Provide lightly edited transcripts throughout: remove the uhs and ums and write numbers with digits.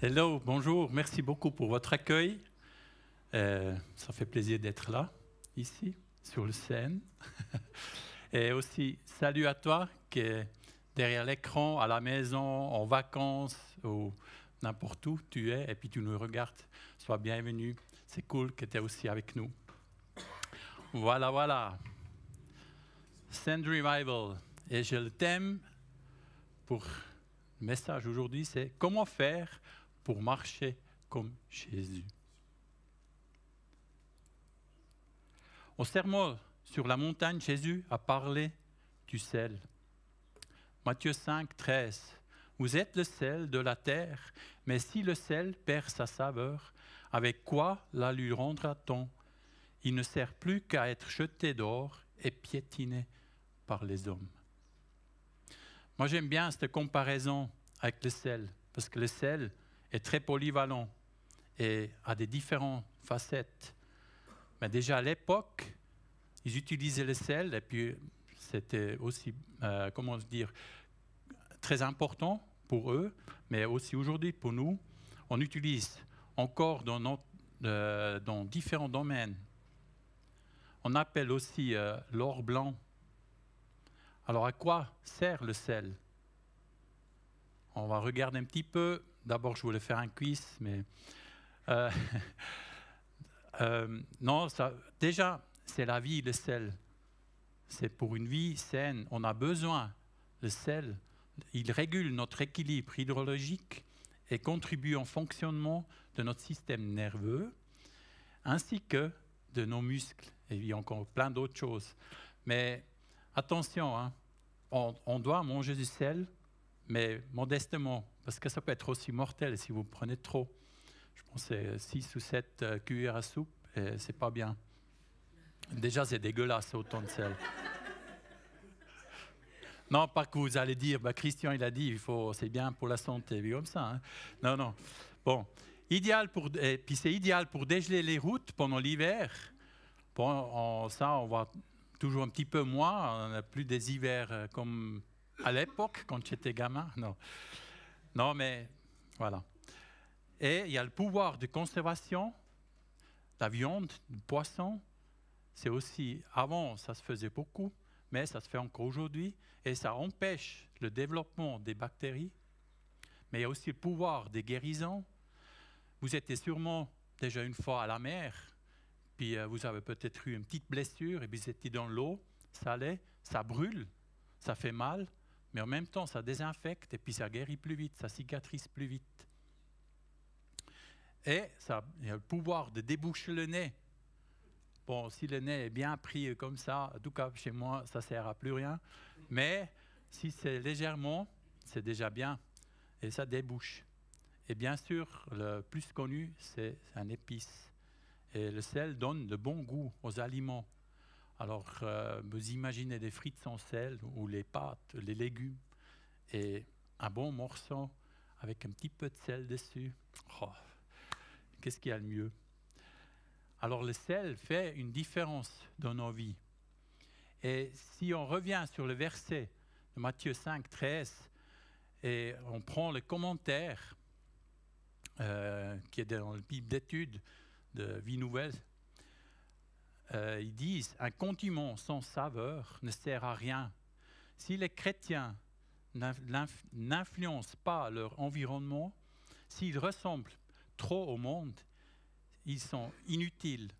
Hello, bonjour, merci beaucoup pour votre accueil. Ça fait plaisir d'être là, ici, sur le scène. Et aussi, salut à toi qui est derrière l'écran, à la maison, en vacances ou n'importe où tu es et puis tu nous regardes. Sois bienvenu. C'est cool que tu es aussi avec nous. Voilà, voilà. Send Revival. Et j'ai le thème pour le message aujourd'hui, c'est comment faire pour marcher comme Jésus. Au sermon sur la montagne, Jésus a parlé du sel. Matthieu 5, 13. Vous êtes le sel de la terre, mais si le sel perd sa saveur, avec quoi la lui rendra-t-on? Il ne sert plus qu'à être jeté dehors et piétiné par les hommes. Moi, j'aime bien cette comparaison avec le sel, parce que le sel est très polyvalent et a des différentes facettes. Mais déjà à l'époque, ils utilisaient le sel et puis c'était aussi, comment dire, très important pour eux, mais aussi aujourd'hui pour nous. On utilise encore dans différents domaines. On appelle aussi l'or blanc. Alors à quoi sert le sel? On va regarder un petit peu. D'abord, je voulais faire un quiz, mais euh, non, ça, déjà, c'est la vie, le sel. C'est pour une vie saine. On a besoin de sel. Il régule notre équilibre hydrologique et contribue au fonctionnement de notre système nerveux, ainsi que de nos muscles. Et il y a encore plein d'autres choses. Mais attention, hein, on doit manger du sel, mais modestement, parce que ça peut être aussi mortel si vous prenez trop. Je pense que c'est 6 ou 7 cuillères à soupe, et c'est pas bien. Déjà, c'est dégueulasse, autant de sel. Non, pas que vous allez dire, bah, Christian, il a dit, c'est bien pour la santé, comme ça. Hein. Non, non. Bon, et puis c'est idéal pour dégeler les routes pendant l'hiver. Bon, ça, on voit toujours un petit peu moins. On n'a plus des hivers comme à l'époque, quand j'étais gamin. Non. Non, mais voilà. Et il y a le pouvoir de conservation, la viande, le poisson. C'est aussi, avant, ça se faisait beaucoup, mais ça se fait encore aujourd'hui. Et ça empêche le développement des bactéries. Mais il y a aussi le pouvoir des guérisons. Vous étiez sûrement déjà une fois à la mer, puis vous avez peut-être eu une petite blessure, et puis vous étiez dans l'eau salée, ça brûle, ça fait mal, mais en même temps, ça désinfecte, et puis ça guérit plus vite, ça cicatrise plus vite. Et ça, il y a le pouvoir de déboucher le nez. Bon, si le nez est bien pris comme ça, en tout cas chez moi, ça ne sert à plus rien. Mais si c'est légèrement, c'est déjà bien. Et ça débouche. Et bien sûr, le plus connu, c'est un épice. Et le sel donne le bon goût aux aliments. Alors, vous imaginez des frites sans sel ou les pâtes, les légumes, et un bon morceau avec un petit peu de sel dessus. Oh, qu'est-ce qu'il y a de mieux? Alors, le sel fait une différence dans nos vies. Et si on revient sur le verset de Matthieu 5, 13, et on prend le commentaire qui est dans le Bible d'études de Vie Nouvelle, ils disent « Un condiment sans saveur ne sert à rien. Si les chrétiens n'influencent pas leur environnement, s'ils ressemblent trop au monde, ils sont inutiles.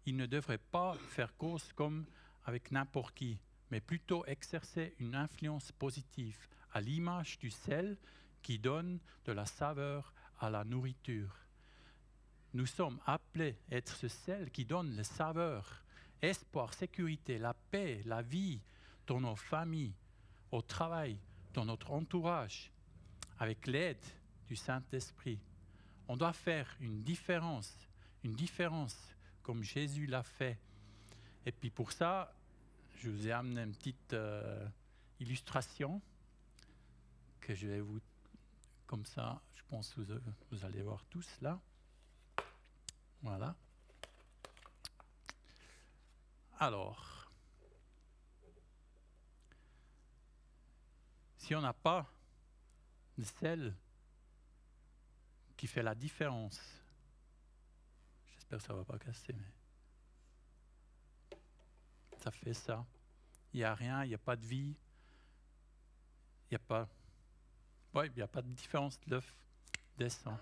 Ils ne devraient pas faire cause comme avec n'importe qui, mais plutôt exercer une influence positive à l'image du sel qui donne de la saveur à la nourriture. Nous sommes appelés à être ce sel qui donne la saveur, espoir, sécurité, la paix, la vie dans nos familles, au travail, dans notre entourage, avec l'aide du Saint-Esprit. On doit faire une différence comme Jésus l'a fait. Et puis pour ça, je vous ai amené une petite illustration que je vais vous, comme ça, je pense que vous allez voir tous là. Voilà. Alors, si on n'a pas de sel qui fait la différence. J'espère que ça ne va pas casser, mais ça fait ça. Il n'y a rien, il n'y a pas de vie, il n'y a pas... Oui, il n'y a pas de différence, l'œuf descend.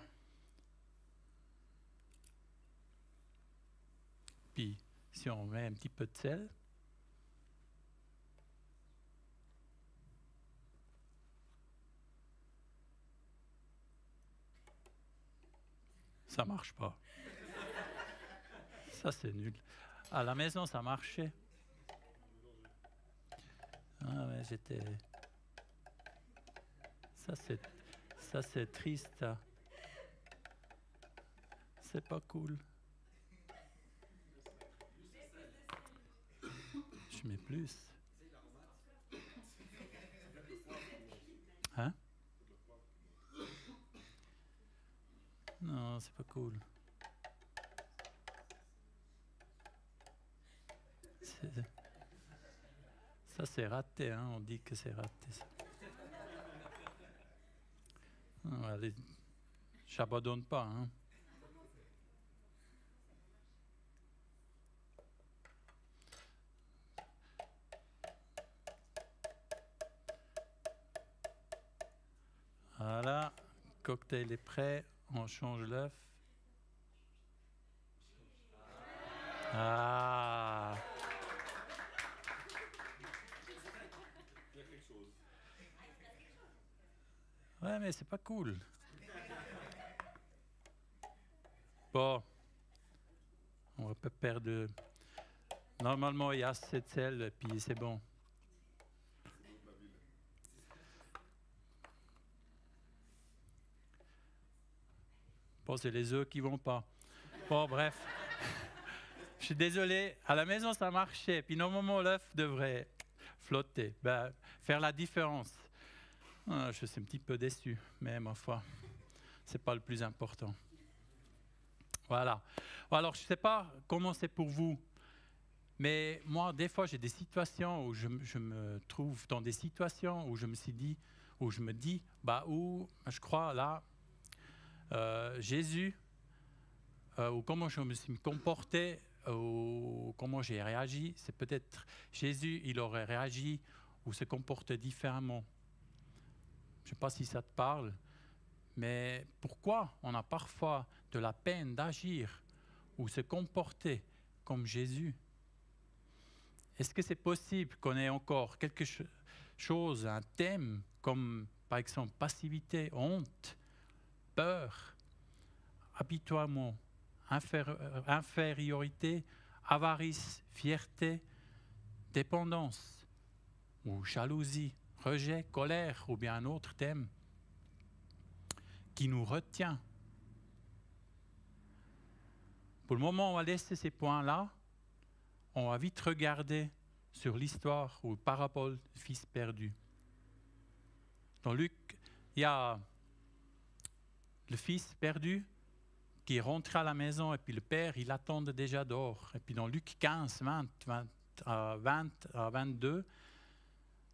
Puis, si on met un petit peu de sel, ça ne marche pas. Ça, c'est nul. À la maison, ça marchait. Ah ouais, j'étais... Ça, c'est triste, ça. C'est pas cool. Je mets plus. Hein? Non, c'est pas cool. Ça, c'est raté, hein? On dit que c'est raté, ça. Allez, j'abandonne pas, hein? Voilà, cocktail est prêt, on change l'œuf. Ah! Ouais, mais c'est pas cool. Bon, on va pas perdre. Normalement, il y a assez de sel, et puis c'est bon. Bon, c'est les œufs qui vont pas. Bon, bref. Je suis désolé, à la maison ça marchait, puis normalement l'œuf devrait flotter, faire la différence. Je suis un petit peu déçu, mais ma foi, c'est pas le plus important. Voilà. Alors, je ne sais pas comment c'est pour vous, mais moi, des fois, j'ai des situations où je me trouve dans des situations où je me dis, où je crois là, Jésus, ou comment je me suis comporté, ou comment j'ai réagi, c'est peut-être Jésus, il aurait réagi ou se comporté différemment. Je ne sais pas si ça te parle, mais pourquoi on a parfois de la peine d'agir ou se comporter comme Jésus? Est-ce que c'est possible qu'on ait encore quelque chose, un thème, comme par exemple passivité, honte, peur, apitoiement, infériorité, avarice, fierté, dépendance, ou jalousie, rejet, colère, ou bien un autre thème qui nous retient? Pour le moment, on va laisser ces points-là. On va vite regarder sur l'histoire ou parabole du fils perdu. Dans Luc, il y a le fils perdu qui est rentré à la maison et puis le père, il attend déjà dehors. Et puis dans Luc 15, 20 à 22,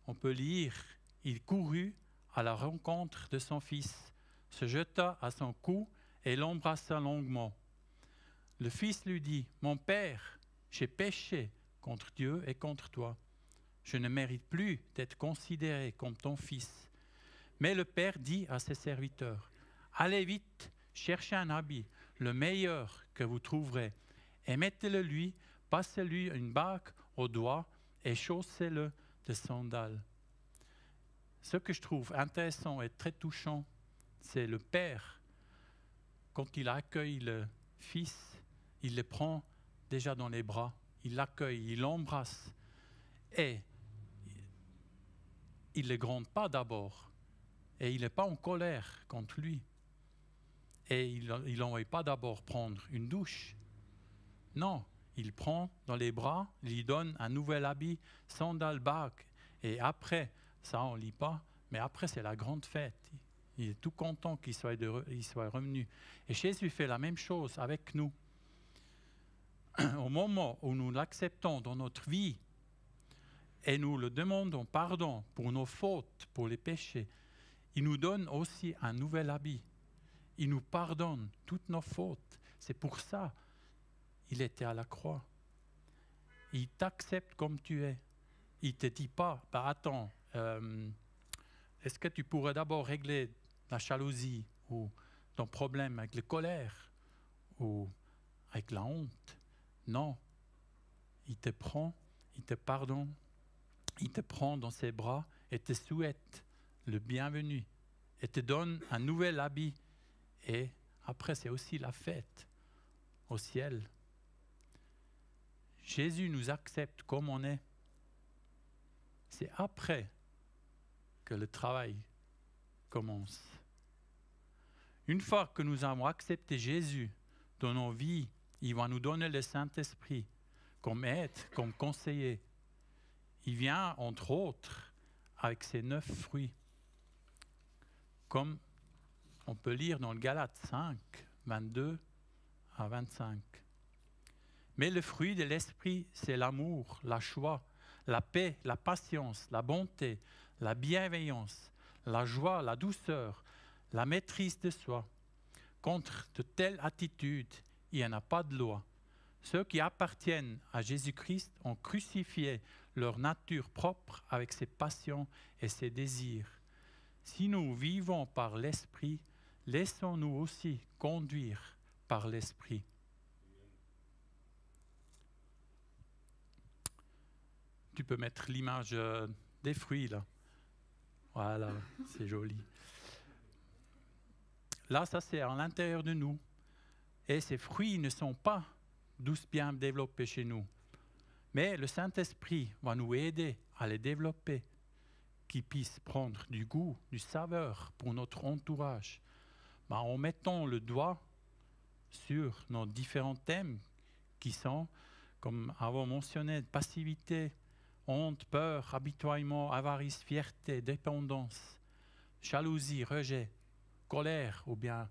on peut lire « Il courut à la rencontre de son fils, se jeta à son cou et l'embrassa longuement. Le fils lui dit « Mon père, j'ai péché contre Dieu et contre toi. Je ne mérite plus d'être considéré comme ton fils. » Mais le père dit à ses serviteurs « Allez vite, cherchez un habit, le meilleur que vous trouverez, et mettez-le lui, passez-lui une bague au doigt et chaussez-le de sandales. » Ce que je trouve intéressant et très touchant, c'est le père, quand il accueille le fils, il le prend déjà dans les bras, il l'accueille, il l'embrasse et il ne le gronde pas d'abord et il n'est pas en colère contre lui et il n'envoie pas d'abord prendre une douche. Non, il prend dans les bras, il lui donne un nouvel habit, sandales, bague, et après, ça on ne lit pas, mais après c'est la grande fête. Il est tout content qu'il soit revenu. Et Jésus fait la même chose avec nous. Au moment où nous l'acceptons dans notre vie et nous le demandons pardon pour nos fautes, pour les péchés, il nous donne aussi un nouvel habit. Il nous pardonne toutes nos fautes. C'est pour ça qu'il était à la croix. Il t'accepte comme tu es. Il ne te dit pas, attends, est-ce que tu pourrais d'abord régler la jalousie ou ton problème avec la colère ou avec la honte? Non. Il te prend, il te pardonne, il te prend dans ses bras et te souhaite le bienvenu et te donne un nouvel habit. Et après, c'est aussi la fête au ciel. Jésus nous accepte comme on est. C'est après que le travail commence. Une fois que nous avons accepté Jésus dans nos vies, il va nous donner le Saint-Esprit comme aide, comme conseiller. Il vient, entre autres, avec ses 9 fruits. Comme on peut lire dans le Galates 5, 22 à 25. Mais le fruit de l'Esprit, c'est l'amour, la joie, la paix, la patience, la bonté, la bienveillance, la joie, la douceur, la maîtrise de soi. Contre de telles attitudes, il n'y en a pas de loi. Ceux qui appartiennent à Jésus-Christ ont crucifié leur nature propre avec ses passions et ses désirs. Si nous vivons par l'Esprit, laissons-nous aussi conduire par l'Esprit. Tu peux mettre l'image des fruits là. Voilà, c'est joli. Là, ça c'est à l'intérieur de nous. Et ces fruits ne sont pas tous bien développés chez nous. Mais le Saint-Esprit va nous aider à les développer, qu'ils puissent prendre du goût, du saveur pour notre entourage. En mettant le doigt sur nos différents thèmes qui sont, comme avant mentionné, passivité, honte, peur, habituellement, avarice, fierté, dépendance, jalousie, rejet, colère, ou bien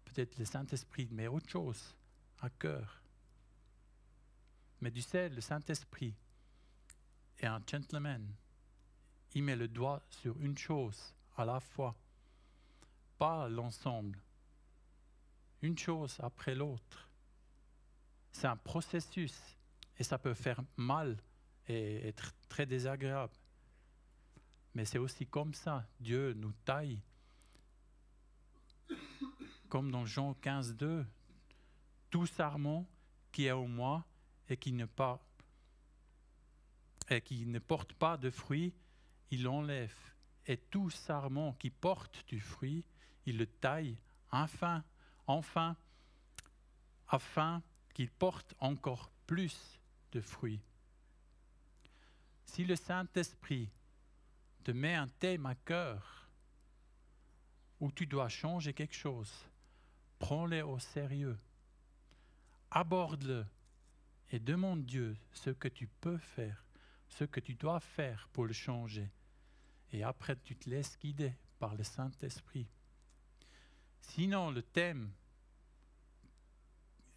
peut-être le Saint-Esprit, mais autre chose, à cœur. Mais tu sais, le Saint-Esprit est un gentleman. Il met le doigt sur une chose à la fois, pas l'ensemble. Une chose après l'autre. C'est un processus et ça peut faire mal et être très désagréable. Mais c'est aussi comme ça, Dieu nous taille. Comme dans Jean 15, 2, tout sarment qui est en moi et qui ne porte pas de fruits, il l'enlève. Et tout sarment qui porte du fruit, il le taille enfin, afin qu'il porte encore plus de fruits. Si le Saint-Esprit te met un thème à cœur, où tu dois changer quelque chose, prends-le au sérieux, aborde-le et demande Dieu ce que tu peux faire, ce que tu dois faire pour le changer. Et après, tu te laisses guider par le Saint-Esprit. Sinon,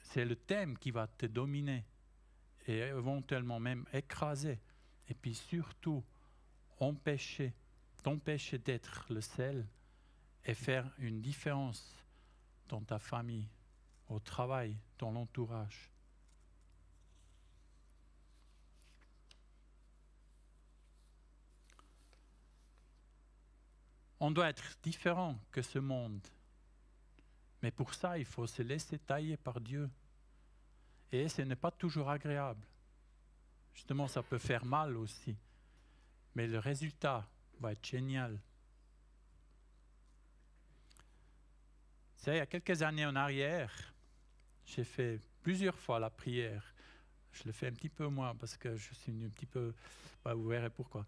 c'est le thème qui va te dominer et éventuellement même écraser. Et puis surtout, t'empêcher d'être le sel et faire une différence dans ta famille, au travail, dans l'entourage. On doit être différent que ce monde. Mais pour ça, il faut se laisser tailler par Dieu. Et ce n'est pas toujours agréable. Justement, ça peut faire mal aussi. Mais le résultat va être génial. Il y a quelques années en arrière, j'ai fait plusieurs fois la prière. Je le fais un petit peu moins parce que je suis un petit peu... vous verrez pourquoi.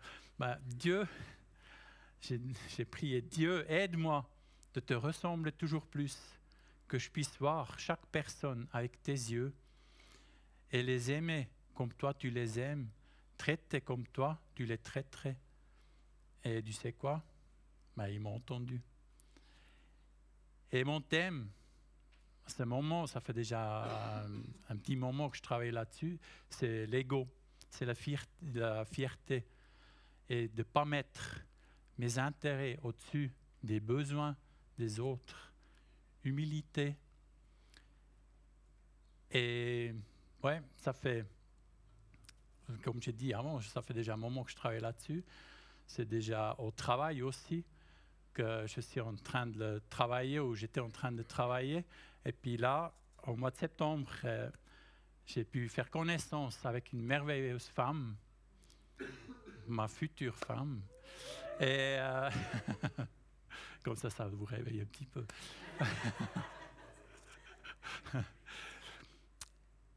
Dieu, j'ai prié, Dieu, aide-moi de te ressembler toujours plus, que je puisse voir chaque personne avec tes yeux et les aimer comme toi tu les aimes, traiter comme toi tu les traiterais. Et tu sais quoi? Ils m'ont entendu. Et mon thème, à ce moment, ça fait déjà un petit moment que je travaille là-dessus, c'est l'ego, c'est la fierté et de ne pas mettre mes intérêts au-dessus des besoins des autres, humilité. Et ouais, ça fait, comme j'ai dit avant, ça fait déjà un moment que je travaille là-dessus. C'est déjà au travail aussi que je suis en train de travailler, ou j'étais en train de travailler. Et puis là, au mois de septembre, j'ai pu faire connaissance avec une merveilleuse femme, ma future femme. Et comme ça vous réveille un petit peu.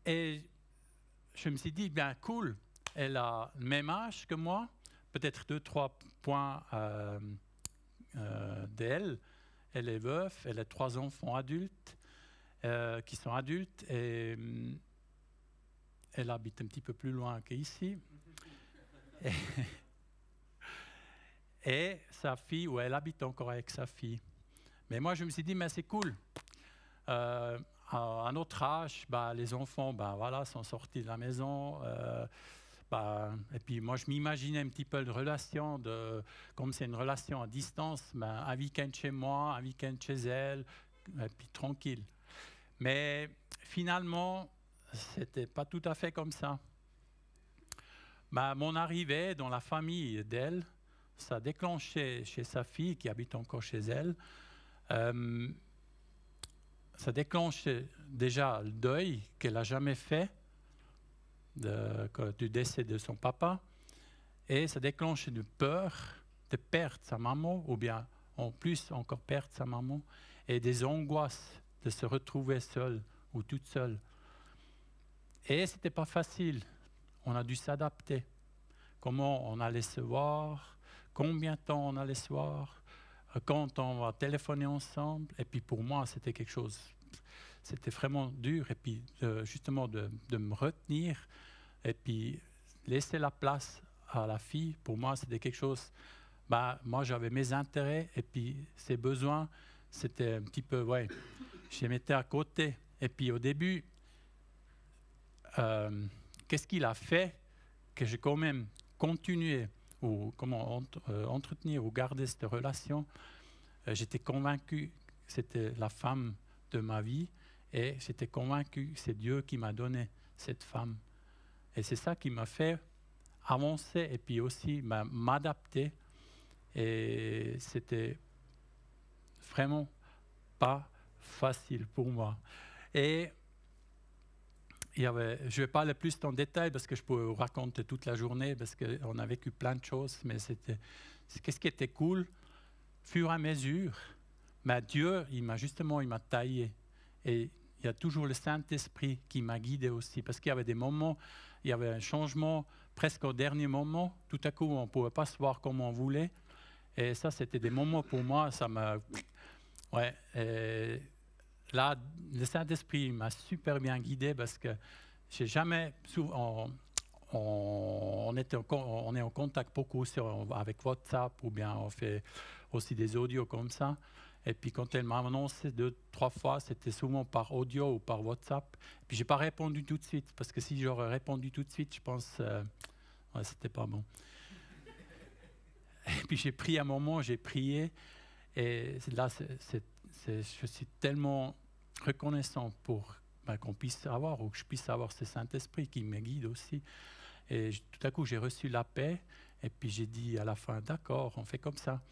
Et je me suis dit, bien cool, elle a le même âge que moi, peut-être 2-3 points d'elle. Elle est veuve, elle a 3 enfants adultes, qui sont adultes, et elle habite un petit peu plus loin qu'ici. Et sa fille, ou elle habite encore avec sa fille. Mais moi, je me suis dit, mais c'est cool. À notre âge, les enfants voilà, sont sortis de la maison. Et puis moi, je m'imaginais un petit peu de relation, comme c'est une relation à distance, un week-end chez moi, un week-end chez elle, et puis tranquille. Mais finalement, ce n'était pas tout à fait comme ça. Mon arrivée dans la famille d'elle, ça a déclenché chez sa fille, qui habite encore chez elle, ça déclenche déjà le deuil qu'elle n'a jamais fait du décès de son papa, et ça déclenche une peur de perdre sa maman, ou bien en plus encore perdre sa maman, et des angoisses de se retrouver seule ou toute seule. Et ce n'était pas facile, on a dû s'adapter. Comment on allait se voir, combien de temps on allait se voir, quand on va téléphoner ensemble. Et puis pour moi, c'était quelque chose, c'était vraiment dur. Et puis justement de me retenir et puis laisser la place à la fille, pour moi, c'était quelque chose, moi j'avais mes intérêts et puis ses besoins, c'était un petit peu, ouais, je les mettais à côté. Et puis au début, qu'est-ce qu'il a fait que j'ai quand même continué, ou comment entretenir ou garder cette relation. J'étais convaincu que c'était la femme de ma vie, et j'étais convaincu que c'est Dieu qui m'a donné cette femme. Et c'est ça qui m'a fait avancer et puis aussi m'adapter. Et c'était vraiment pas facile pour moi. Et je ne vais pas aller plus en détail parce que je pourrais vous raconter toute la journée, parce qu'on a vécu plein de choses, mais qu'est-ce qui était cool, fur et à mesure, Dieu, il m'a taillé. Et il y a toujours le Saint-Esprit qui m'a guidé aussi, parce qu'il y avait des moments, il y avait un changement presque au dernier moment. Tout à coup, on ne pouvait pas se voir comme on voulait. Et ça, c'était des moments pour moi, ça m'a... Ouais, là, le Saint-Esprit m'a super bien guidé, parce que j'ai jamais... On est en contact beaucoup avec WhatsApp, ou bien on fait aussi des audios comme ça. Et puis quand elle m'a annoncé 2-3 fois, c'était souvent par audio ou par WhatsApp. Puis j'ai pas répondu tout de suite, parce que si j'aurais répondu tout de suite, je pense c'était pas bon. Et puis j'ai pris un moment, j'ai prié, et là je suis tellement reconnaissant pour qu'on puisse avoir, ou que je puisse avoir ce Saint-Esprit qui me guide aussi. Et tout à coup j'ai reçu la paix, et puis j'ai dit à la fin, d'accord, on fait comme ça.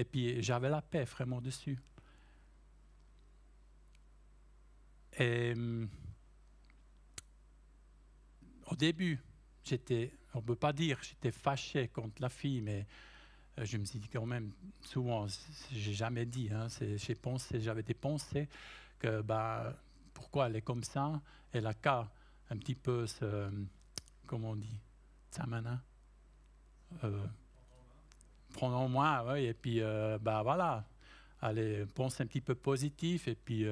Et puis j'avais la paix vraiment dessus. Et au début, on ne peut pas dire j'étais fâché contre la fille, mais je me suis dit quand même, souvent, j'ai jamais dit, j'avais des pensées que pourquoi elle est comme ça, elle a qu'à un petit peu comment on dit, tsamana, prendre en moi, ouais, et puis voilà, allez, pense un petit peu positif, et puis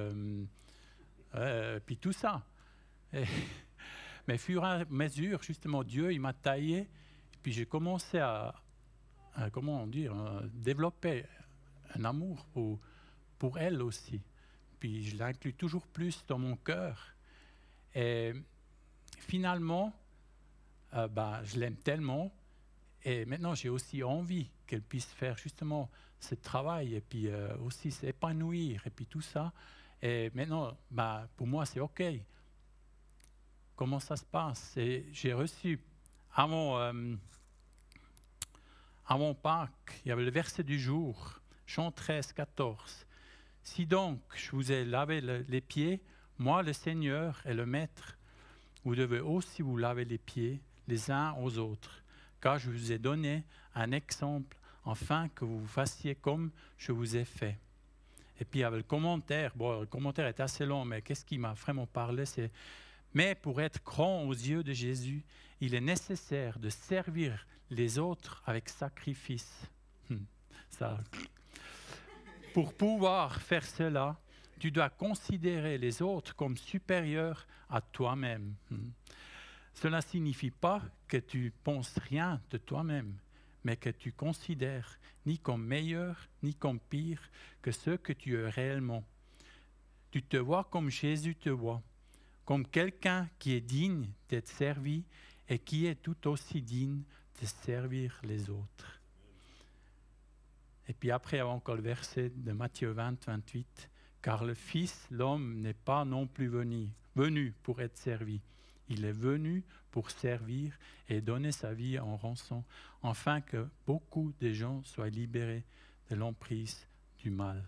tout ça. Mais fur et à mesure, justement, Dieu, il m'a taillé, et puis j'ai commencé à développer un amour pour elle aussi. Puis je l'inclus toujours plus dans mon cœur. Et finalement, je l'aime tellement, et maintenant j'ai aussi envie qu'elle puisse faire justement ce travail et puis aussi s'épanouir et puis tout ça. Et maintenant, pour moi, c'est OK. Comment ça se passe? Et j'ai reçu à mon Pâques, il y avait le verset du jour, Jean 13, 14. Si donc je vous ai lavé les pieds, moi le Seigneur et le Maître, vous devez aussi vous laver les pieds les uns aux autres, car je vous ai donné un exemple afin que vous fassiez comme je vous ai fait. Et puis il y avait le commentaire, le commentaire est assez long, mais qu'est-ce qui m'a vraiment parlé, c'est « Mais pour être grand aux yeux de Jésus, il est nécessaire de servir les autres avec sacrifice. » Ça. Pour pouvoir faire cela, tu dois considérer les autres comme supérieurs à toi-même. Cela ne signifie pas que tu penses rien de toi-même, mais que tu considères ni comme meilleur, ni comme pire que ce que tu es réellement. Tu te vois comme Jésus te voit, comme quelqu'un qui est digne d'être servi et qui est tout aussi digne de servir les autres. Et puis après, il y a encore le verset de Matthieu 20, 28. « Car le Fils, l'homme, n'est pas non plus venu pour être servi. Il est venu pour servir et donner sa vie en rançon, afin que beaucoup de gens soient libérés de l'emprise du mal. »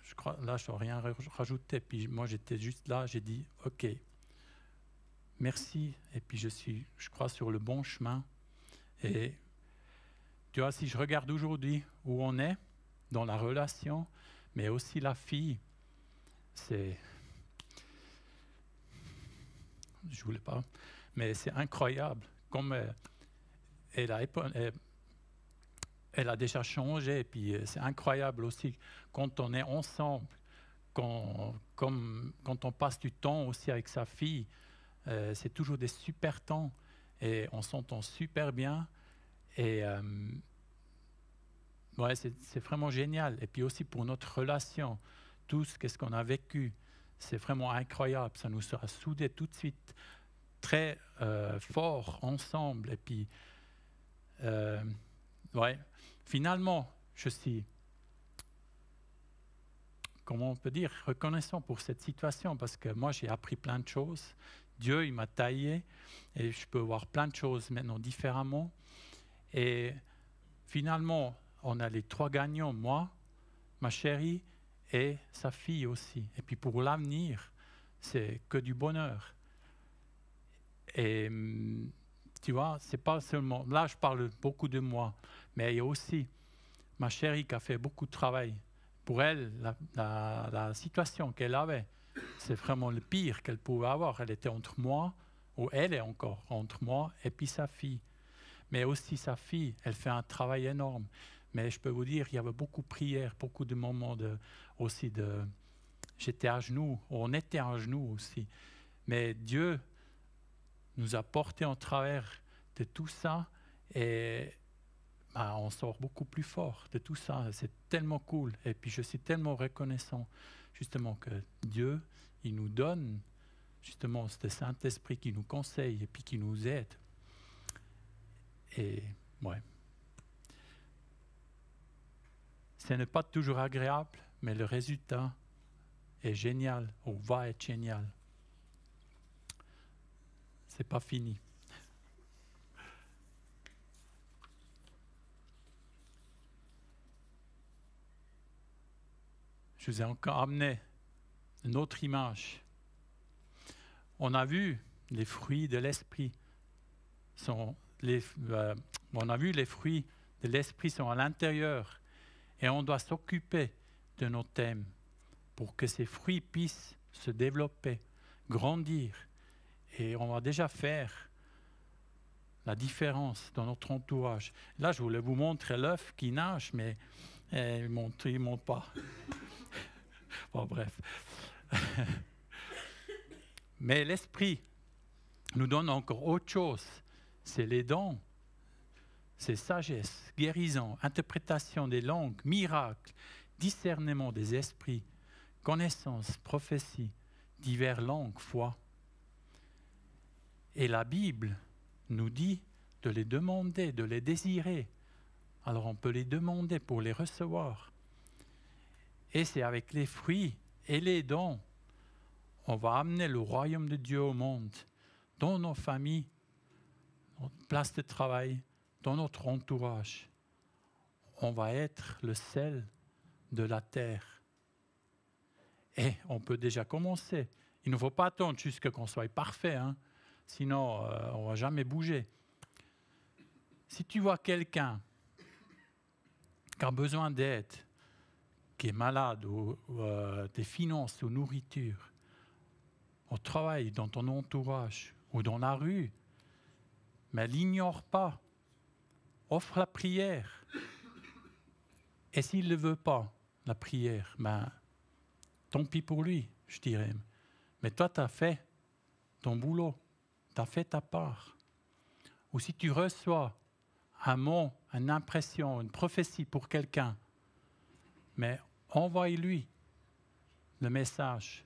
Je crois, là, je n'ai rien rajouté. Puis moi, j'étais juste là, j'ai dit, OK, merci. Et puis je crois, sur le bon chemin. Et tu vois, si je regarde aujourd'hui où on est dans la relation, mais aussi la fille, je voulais pas, mais c'est incroyable comme elle a déjà changé. Et puis c'est incroyable aussi quand on est ensemble, quand on passe du temps aussi avec sa fille, c'est toujours des super temps et on s'entend super bien. Et ouais, c'est vraiment génial. Et puis aussi pour notre relation, tout ce qu'on a vécu, c'est vraiment incroyable. Ça nous a soudés tout de suite très fort ensemble. Et puis, ouais, finalement, je suis, comment on peut dire, reconnaissant pour cette situation parce que moi, j'ai appris plein de choses. Dieu, il m'a taillé et je peux voir plein de choses maintenant différemment. Et finalement, on a les trois gagnants, moi, ma chérie et sa fille aussi. Et puis pour l'avenir, c'est que du bonheur. Et tu vois, c'est pas seulement... Là, je parle beaucoup de moi, mais il y a aussi ma chérie qui a fait beaucoup de travail. Pour elle, la situation qu'elle avait, c'est vraiment le pire qu'elle pouvait avoir. Elle était entre moi, ou elle est encore entre moi et puis sa fille. Mais aussi sa fille, elle fait un travail énorme. Mais je peux vous dire, il y avait beaucoup de prières, beaucoup de moments j'étais à genoux, on était à genoux aussi. Mais Dieu nous a portés en travers de tout ça et on sort beaucoup plus fort de tout ça. C'est tellement cool. Et puis je suis tellement reconnaissant justement que Dieu, il nous donne justement ce Saint-Esprit qui nous conseille et puis qui nous aide. Et ouais. Ce n'est pas toujours agréable, mais le résultat est génial, ou va être génial. C'est pas fini. Je vous ai encore amené une autre image. On a vu les fruits de l'esprit. On a vu les fruits de l'esprit sont à l'intérieur et on doit s'occuper de nos thèmes pour que ces fruits puissent se développer, grandir. Et on va déjà faire la différence dans notre entourage. Là, je voulais vous montrer l'œuf qui nage, mais il ne monte pas. Bon, bref. Mais l'esprit nous donne encore autre chose. C'est les dons. C'est sagesse, guérison, interprétation des langues, miracles, discernement des esprits, connaissance, prophétie, diverses langues, foi. Et la Bible nous dit de les demander, de les désirer alors on peut les demander pour les recevoir. Et c'est avec les fruits et les dons, on va amener le royaume de Dieu au monde, dans nos familles, notre place de travail, dans notre entourage. On va être le sel de la terre. Et on peut déjà commencer. Il ne faut pas attendre jusqu'à qu'on soit parfait, hein? Sinon on ne va jamais bouger. Si tu vois quelqu'un qui a besoin d'aide, qui est malade, ou des finances ou nourriture, au travail, dans ton entourage ou dans la rue, mais l'ignore pas. Offre la prière. Et s'il ne veut pas, la prière, ben, tant pis pour lui, je dirais. Mais toi, tu as fait ton boulot, tu as fait ta part. Ou si tu reçois un mot, une impression, une prophétie pour quelqu'un, mais envoie-lui le message.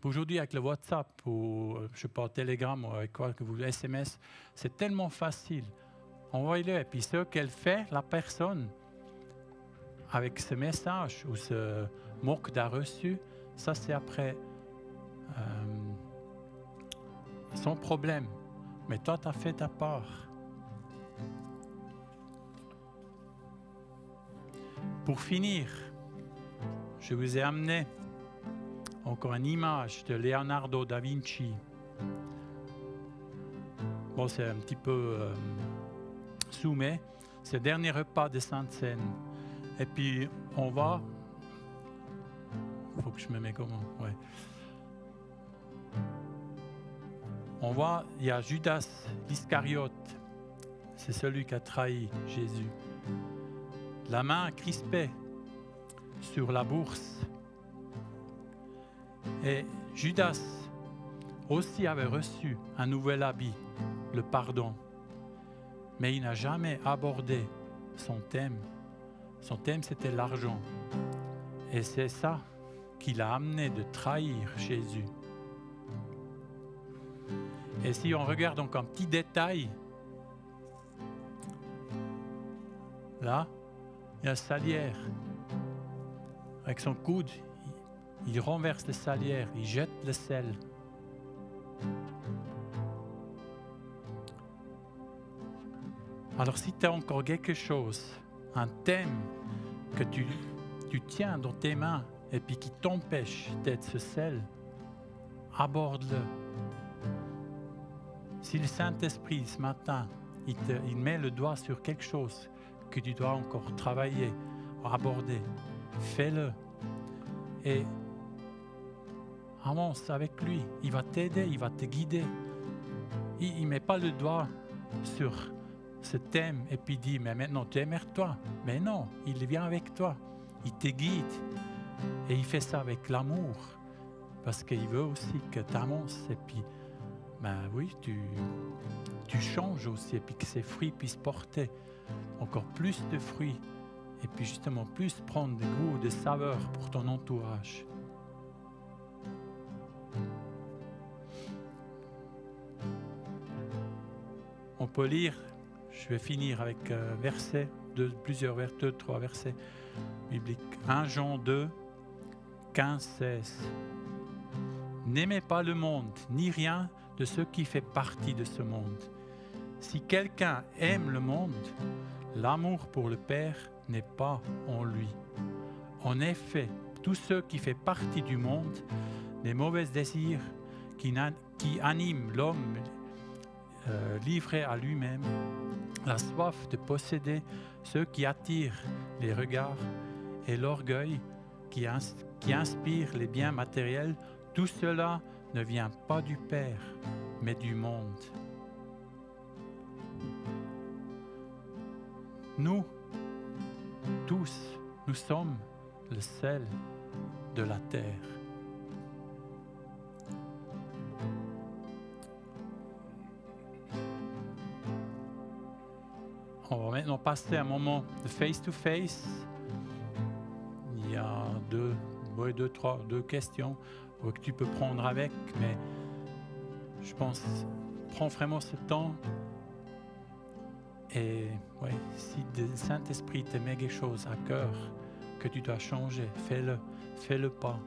Aujourd'hui, avec le WhatsApp ou je sais pas, Telegram ou avec quoi que vous SMS, c'est tellement facile. Envoie-le. Et puis ce qu'elle fait, la personne, avec ce message ou ce mot que tu as reçu, ça c'est après son problème. Mais toi, tu as fait ta part. Pour finir, je vous ai amené encore une image de Leonardo da Vinci. Bon, c'est un petit peu soumé. C'est le dernier repas de Sainte-Seine. Et puis, on va... Il faut que je me mette comment? Ouais. On voit, il y a Judas l'Iscariote. C'est celui qui a trahi Jésus. La main crispée sur la bourse. Et Judas aussi avait reçu un nouvel habit, le pardon. Mais il n'a jamais abordé son thème. Son thème, c'était l'argent. Et c'est ça qui l'a amené de trahir Jésus. Et si on regarde donc un petit détail, là, il y a la salière. Avec son coude, il renverse la salière, il jette le sel. Alors si tu as encore quelque chose, un thème que tu tiens dans tes mains et puis qui t'empêche d'être ce sel, aborde-le. Si le Saint-Esprit ce matin, il met le doigt sur quelque chose que tu dois encore travailler, aborder, fais-le. Et avance avec lui, il va t'aider, il va te guider. Il ne met pas le doigt sur ce thème et puis dit, mais maintenant tu émerde-toi. Mais non, il vient avec toi, il te guide. Et il fait ça avec l'amour, parce qu'il veut aussi que tu avances. Et puis, ben oui, tu changes aussi, et puis que ces fruits puissent porter encore plus de fruits, et puis justement plus prendre des goûts, des saveurs pour ton entourage. On peut lire, je vais finir avec versets, deux, trois versets bibliques. 1 Jean 2, 15, 16. N'aimez pas le monde, ni rien de ce qui fait partie de ce monde. Si quelqu'un aime le monde, l'amour pour le Père n'est pas en lui. En effet, tout ce qui fait partie du monde, les mauvais désirs qui animent l'homme livré à lui-même, la soif de posséder, ce qui attire les regards et l'orgueil qui inspire les biens matériels, tout cela ne vient pas du Père, mais du monde. Nous, tous, nous sommes le sel de la terre. On va maintenant passer un moment de face-to-face. Il y a deux questions que tu peux prendre avec, mais je pense, prends vraiment ce temps Et ouais, si le Saint-Esprit te met quelque chose à cœur, que tu dois changer, fais-le pas.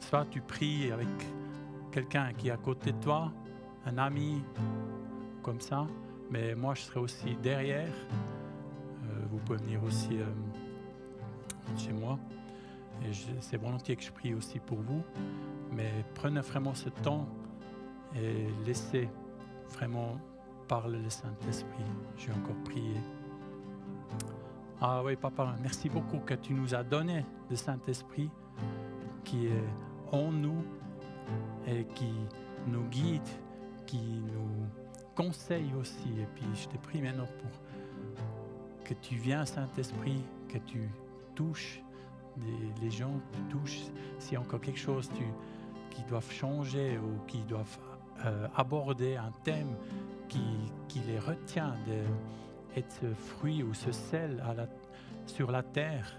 Soit tu pries avec quelqu'un qui est à côté de toi, un ami, comme ça, mais moi je serai aussi derrière. Vous pouvez venir aussi chez moi. Et c'est volontiers que je prie aussi pour vous, mais prenez vraiment ce temps et laissez vraiment parler le Saint-Esprit. Je vais encore prier. Ah oui, Papa, merci beaucoup que tu nous as donné le Saint-Esprit qui est en nous et qui nous guide, qui nous conseille aussi. Et puis je te prie maintenant pour que tu viennes, Saint-Esprit, que tu touches les gens, tu touches s'il y a encore quelque chose qui doivent changer ou qui doivent aborder un thème qui les retient d'être ce fruit ou ce sel sur la terre,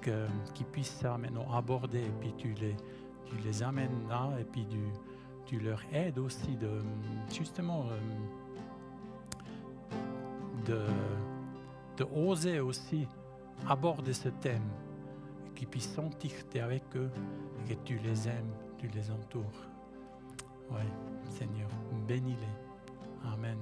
qu'ils puissent ça maintenant aborder, et puis tu les amènes là, et puis tu leur aides aussi de justement de oser aussi aborder ce thème, qu'ils puissent sentir que tu es avec eux et que tu les aimes, tu les entoures. Oui, Seigneur, bénis-les. Amen.